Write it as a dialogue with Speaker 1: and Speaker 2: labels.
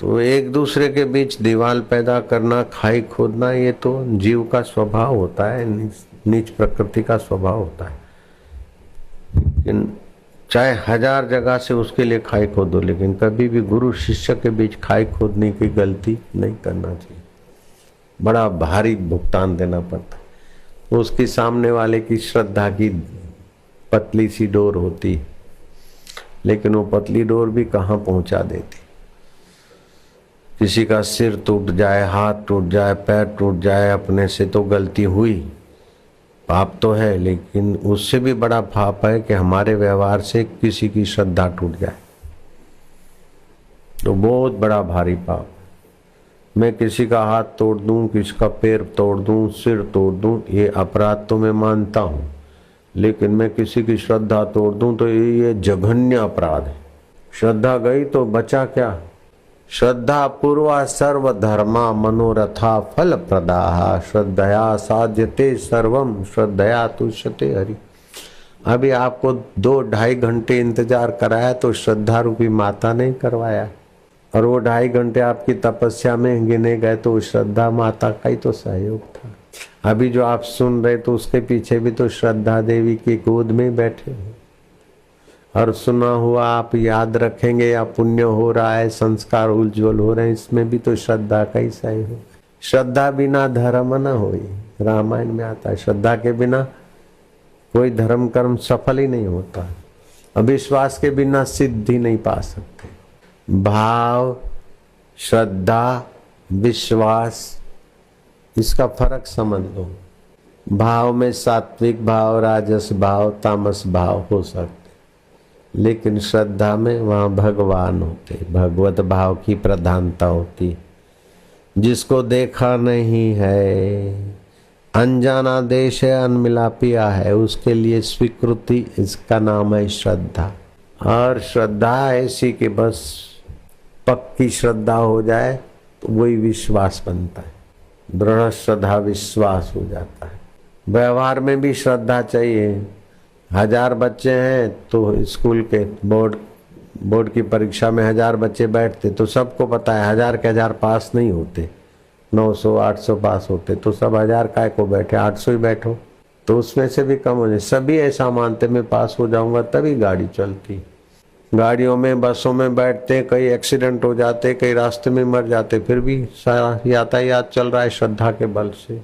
Speaker 1: तो एक दूसरे के बीच दीवार पैदा करना, खाई खोदना, ये तो जीव का स्वभाव होता है, नीच प्रकृति का स्वभाव होता है। लेकिन चाहे 1000 जगह से उसके लिए खाई खोदो, लेकिन कभी भी गुरु शिष्य के बीच खाई खोदने की गलती नहीं करना चाहिए। बड़ा भारी भुगतान देना पड़ता है। उसकी सामने वाले की श्रद्धा की पतली सी डोर होती, लेकिन वो पतली डोर भी कहाँ पहुंचा देती। किसी का सिर टूट जाए, हाथ टूट जाए, पैर टूट जाए, अपने से तो गलती हुई, पाप तो है, लेकिन उससे भी बड़ा पाप है कि हमारे व्यवहार से किसी की श्रद्धा टूट जाए, तो बहुत बड़ा भारी पाप। मैं किसी का हाथ तोड़ दूं, किसी का पैर तोड़ दूं, सिर तोड़ दूं, ये अपराध तो मैं मानता हूं, लेकिन मैं किसी की श्रद्धा तोड़ दूं तो ये जघन्य अपराध है। श्रद्धा गई तो बचा क्या? श्रद्धा पूर्वा सर्व धर्मा मनोरथा फल प्रदाहा श्रद्धया साध्यते सर्वम श्रद्धया तुष्यते हरि। अभी आपको 2-2.5 घंटे इंतजार कराया तो श्रद्धा रूपी माता ने करवाया, और वो 2.5 घंटे आपकी तपस्या में गिने गए तो श्रद्धा माता का ही तो सहयोग था। अभी जो आप सुन रहे तो उसके पीछे भी तो श्रद्धा देवी की गोद में बैठे हो, और सुना हुआ आप याद रखेंगे या पुण्य हो रहा है, संस्कार उज्जवल हो रहे हैं, इसमें भी तो श्रद्धा का ही सहयोग। श्रद्धा बिना धर्म न होई, रामायण में आता है। श्रद्धा के बिना कोई धर्म कर्म सफल ही नहीं होता। अविश्वास के बिना सिद्धि नहीं पा सकते। भाव, श्रद्धा, विश्वास, इसका फर्क समझ लो। भाव में सात्विक भाव, राजस भाव, तामस भाव हो सकते, लेकिन श्रद्धा में वहां भगवान होते, भगवत भाव की प्रधानता होती। जिसको देखा नहीं है, अनजाना देश है, अनमिला पिया है, उसके लिए स्वीकृति, इसका नाम है श्रद्धा। और श्रद्धा ऐसी कि बस पक्की श्रद्धा हो जाए तो वही विश्वास बनता है। दृढ़ श्रद्धा विश्वास हो जाता है। व्यवहार में भी श्रद्धा चाहिए। 1000 बच्चे हैं तो स्कूल के बोर्ड की परीक्षा में 1000 बच्चे बैठते, तो सबको पता है 1000 के 1000 पास नहीं होते, 900-800 पास होते, तो सब 1000 काय को बैठे, 800 ही बैठो, तो उसमें से भी कम हो जाए। सभी ऐसा मानते मैं पास हो जाऊंगा तभी गाड़ी चलती। गाड़ियों में, बसों में बैठते, कई एक्सीडेंट हो जाते, कई रास्ते में मर जाते, फिर भी सारा यातायात चल रहा है श्रद्धा के बल से।